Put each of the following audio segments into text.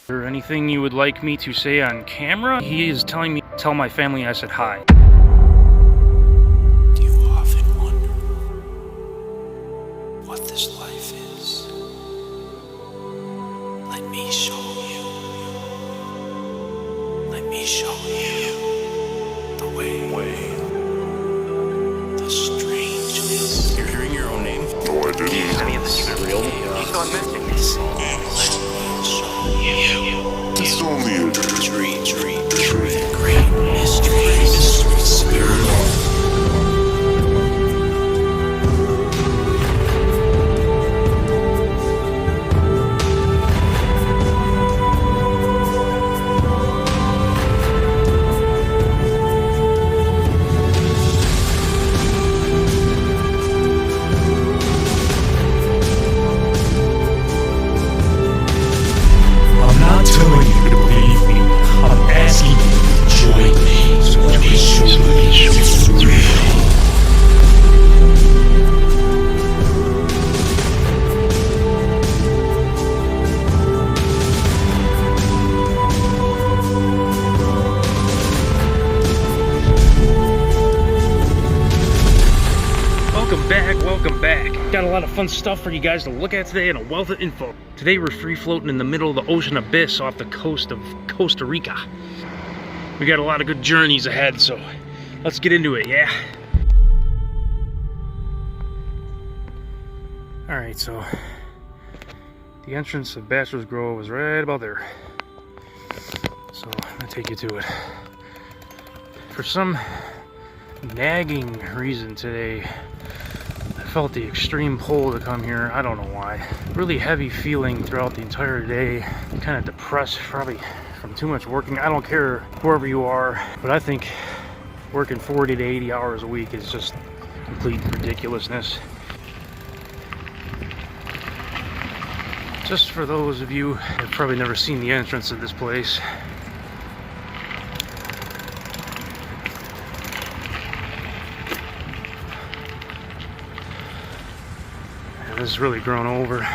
Or anything you would like me to say on camera? He is telling me, tell my family I said hi. Do you often wonder what this life is? Let me show you. Let me show you the way. The strangeness. You're hearing your own name? No, I didn't. Any of this even real? Keep on missing. It's only a Dream. Great mystery. Spirit. I'm not telling you to believe me. I'm asking you to join me. So let me show you it's real. Welcome back. Got a lot of fun stuff for you guys to look at today and a wealth of info. Today we're free floating in the middle of the ocean abyss off the coast of Costa Rica. We got a lot of good journeys ahead, so let's get into it, yeah? Alright, so the entrance of Bachelor's Grove is right about there. So I'm gonna take you to it. For some nagging reason today, I felt the extreme pull to come here. I don't know why. Really heavy feeling throughout the entire day. Kind of depressed, probably from too much working. I don't care whoever you are, but I think working 40 to 80 hours a week is just complete ridiculousness. Just for those of you that have probably never seen the entrance of this place, this is really grown over.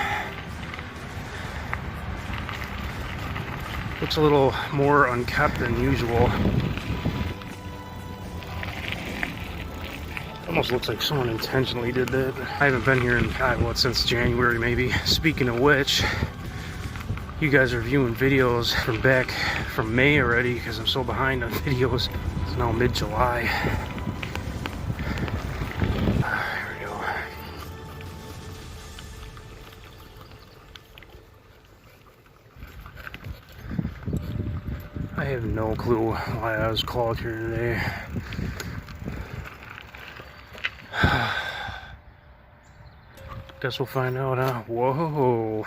Looks a little more unkept than usual. Almost looks like someone intentionally did that. I haven't been here in, since January maybe. Speaking of which, you guys are viewing videos from back from May already because I'm so behind on videos. It's now mid-July. I have no clue why I was called here today. Guess we'll find out, huh? Whoa.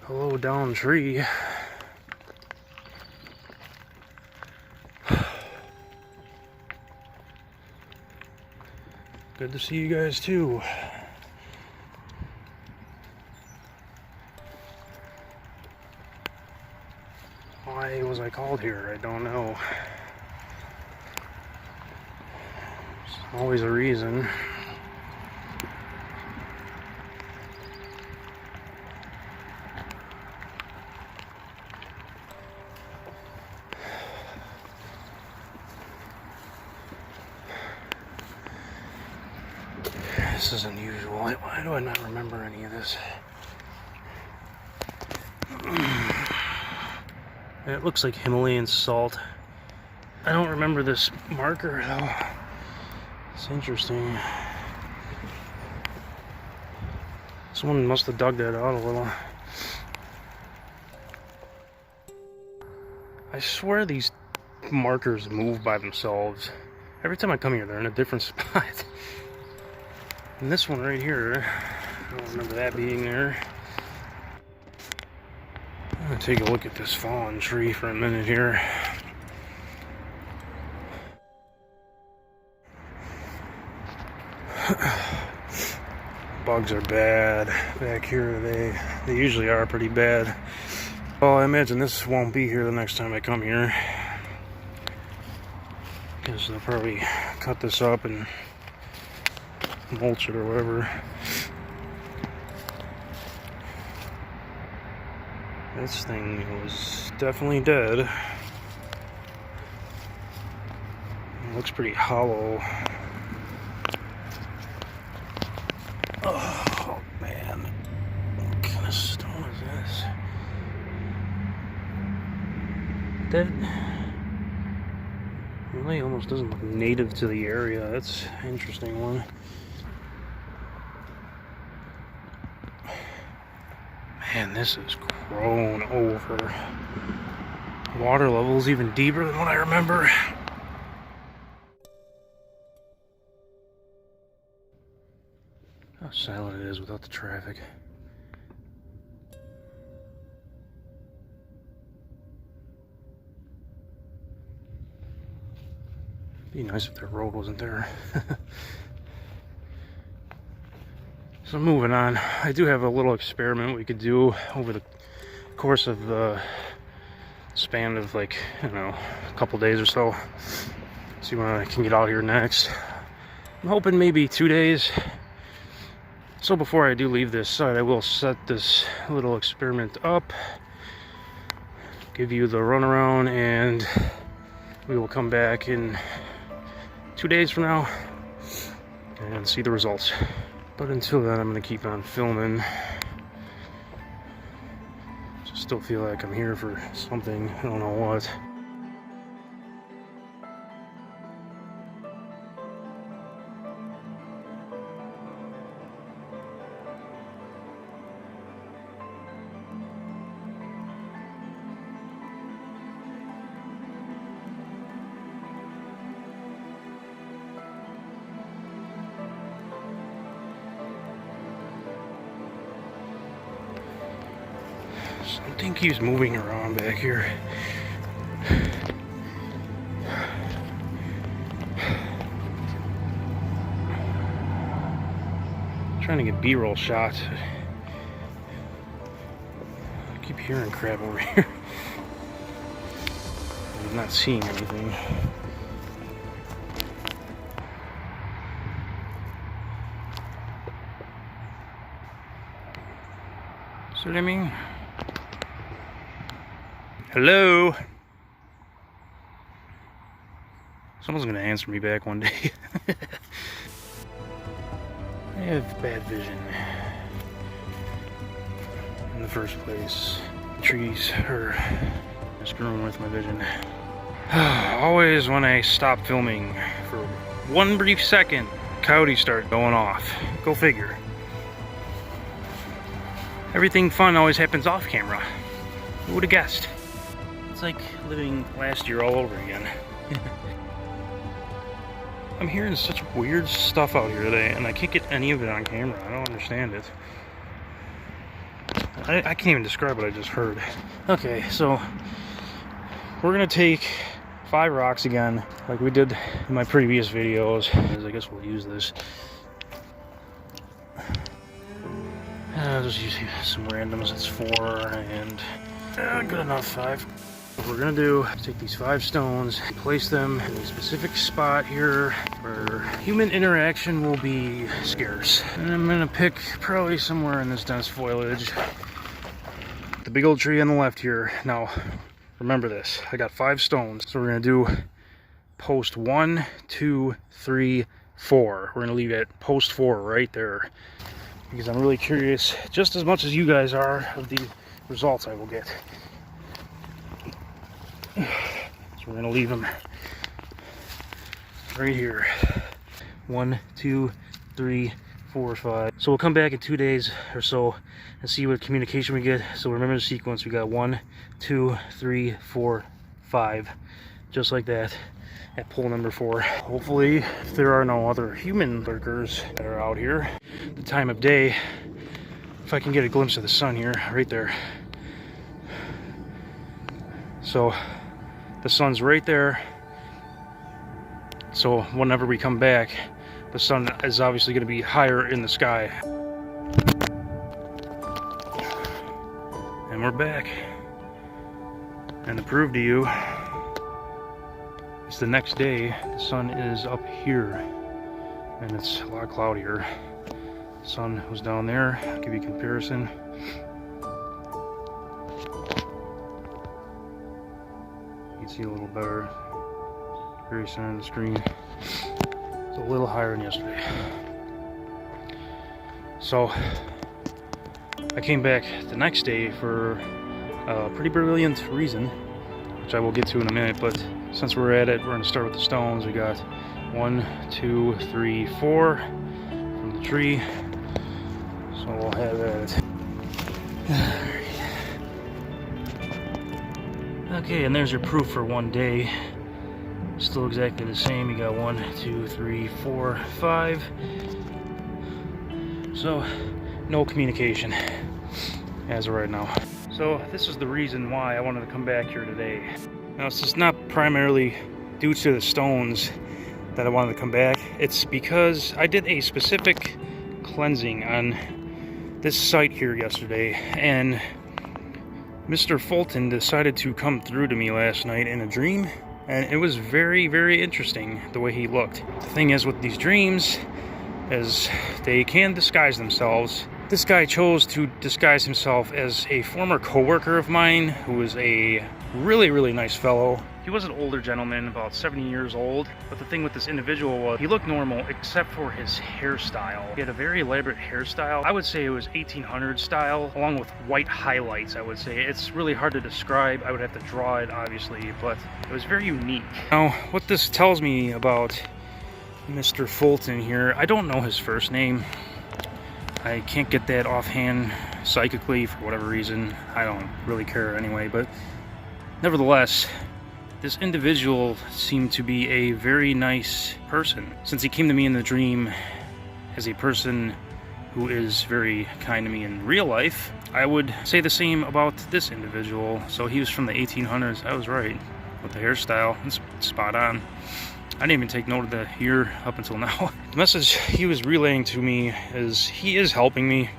Hello, down tree. Good to see you guys too. Why was I called here? I don't know. There's always a reason. This is unusual. Why do I not remember any of this? It looks like Himalayan salt. I don't remember this marker though. It's interesting. Someone must have dug that out a little. I swear these markers move by themselves. Every time I come here, they're in a different spot. And this one right here, I don't remember that being there. I'm gonna take a look at this fallen tree for a minute here. Bugs are bad back here. They usually are pretty bad. Well, I imagine this won't be here the next time I come here. Because they'll probably cut this up and mulch it or whatever. This thing was definitely dead. It looks pretty hollow. Oh man, what kind of stone is this? That really almost doesn't look native to the area. That's an interesting one. Man, this is grown over. Water level's even deeper than what I remember. How silent it is without the traffic. Be nice if the road wasn't there. So moving on, I do have a little experiment we could do over the course of the span of, like, I don't know, a couple days or so. See when I can get out here next. I'm hoping maybe 2 days. So before I do leave this site, I will set this little experiment up, give you the runaround, and we will come back in 2 days from now and see the results. But until then, I'm going to keep on filming. Just still feel like I'm here for something. I don't know what. Something keeps moving around back here. Trying to get B-roll shots. I keep hearing crap over here. I'm not seeing anything. See what I mean? Hello? Someone's gonna answer me back one day. I have bad vision. In the first place, trees are screwing with my vision. Always when I stop filming for one brief second, coyotes start going off. Go figure. Everything fun always happens off camera. Who would have guessed? It's like living last year all over again. I'm hearing such weird stuff out here today, and I can't get any of it on camera. I don't understand it. I can't even describe what I just heard. Okay, so we're gonna take 5 rocks again, like we did in my previous videos. I guess we'll use this. I'll just use some randoms. It's 4 and good enough, 5. What we're gonna do is take these 5 stones, place them in a specific spot here where human interaction will be scarce. And I'm gonna pick probably somewhere in this dense foliage. The big old tree on the left here. Now, remember this. I got 5 stones. So we're gonna do post 1, 2, 3, 4. We're gonna leave it post 4 right there, because I'm really curious, just as much as you guys are, of the results I will get. So we're gonna leave them right here. 1, 2, 3, 4, 5. So we'll come back in 2 days or so and see what communication we get. So remember the sequence. We got 1, 2, 3, 4, 5, just like that at pole number 4. Hopefully, if there are no other human lurkers that are out here, the time of day, if I can get a glimpse of the sun here, right there. So the sun's right there. So whenever we come back, the sun is obviously going to be higher in the sky. And we're back. And to prove to you, it's the next day. The sun is up here, and it's a lot cloudier. The sun was down there. I'll give you a comparison. can see a little better. Very center of the screen. It's a little higher than yesterday. So I came back the next day for a pretty brilliant reason, which I will get to in a minute, but since we're at it, we're going to start with the stones. We got 1, 2, 3, 4 from the tree. So we'll have at it. Okay, and there's your proof for one day. Still exactly the same. You got 1, 2, 3, 4, 5. So, no communication as of right now. So, this is the reason why I wanted to come back here today. Now, it's just not primarily due to the stones that I wanted to come back. It's because I did a specific cleansing on this site here yesterday, and Mr. Fulton decided to come through to me last night in a dream, and it was very, very interesting the way he looked. The thing is with these dreams is they can disguise themselves. This guy chose to disguise himself as a former coworker of mine who was a really, really nice fellow. He was an older gentleman, about 70 years old, but the thing with this individual was he looked normal except for his hairstyle. He had a very elaborate hairstyle. I would say it was 1800s style, along with white highlights, I would say. It's really hard to describe. I would have to draw it, obviously, but it was very unique. Now, what this tells me about Mr. Fulton here, I don't know his first name. I can't get that offhand psychically for whatever reason. I don't really care anyway, but nevertheless, this individual seemed to be a very nice person. Since he came to me in the dream as a person who is very kind to me in real life, I would say the same about this individual. So he was from the 1800s. I was right with the hairstyle. It's spot on. I didn't even take note of the ear up until now. The message he was relaying to me is he is helping me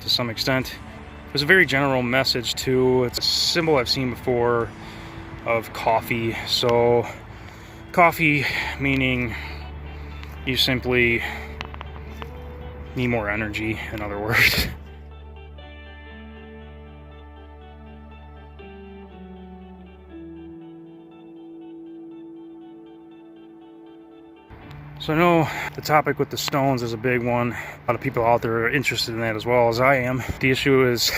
to some extent. It was a very general message too. It's a symbol I've seen before of coffee. So coffee meaning you simply need more energy, in other words. So I know the topic with the stones is a big one. A lot of people out there are interested in that as well as I am. The issue is,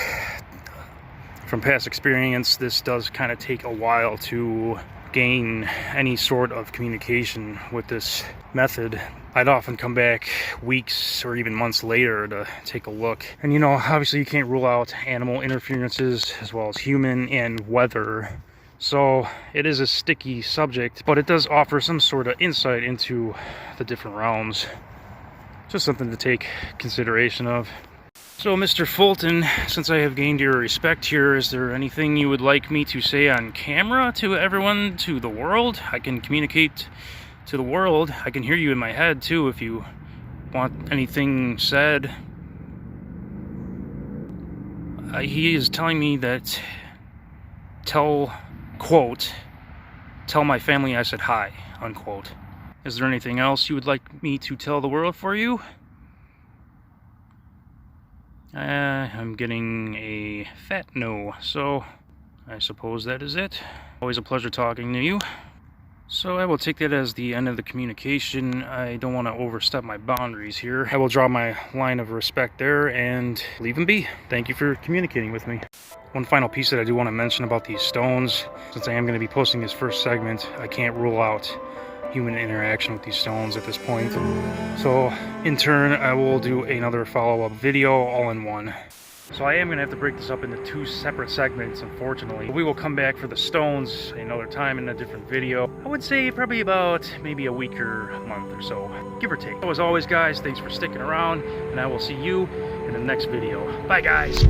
from past experience, this does kind of take a while to gain any sort of communication with this method. I'd often come back weeks or even months later to take a look. And you know, obviously you can't rule out animal interferences as well as human and weather. So it is a sticky subject, but it does offer some sort of insight into the different realms. Just something to take consideration of. So Mr. Fulton, since I have gained your respect here, is there anything you would like me to say on camera to everyone, to the world? I can communicate to the world. I can hear you in my head too if you want anything said. He is telling me that quote, tell my family I said hi, unquote. Is there anything else you would like me to tell the world for you? I'm getting a fat no, so I suppose that is it. Always a pleasure talking to you. So I will take that as the end of the communication. I don't want to overstep my boundaries here. I will draw my line of respect there and leave him be. Thank you for communicating with me. One final piece that I do want to mention about these stones, since I am going to be posting this first segment, I can't rule out human interaction with these stones at this point. So in turn, I will do another follow-up video all in one. So I am going to have to break this up into 2 separate segments, unfortunately. We will come back for the stones another time in a different video. I would say probably about maybe a week or a month or so, give or take. So as always, guys, thanks for sticking around, and I will see you in the next video. Bye, guys.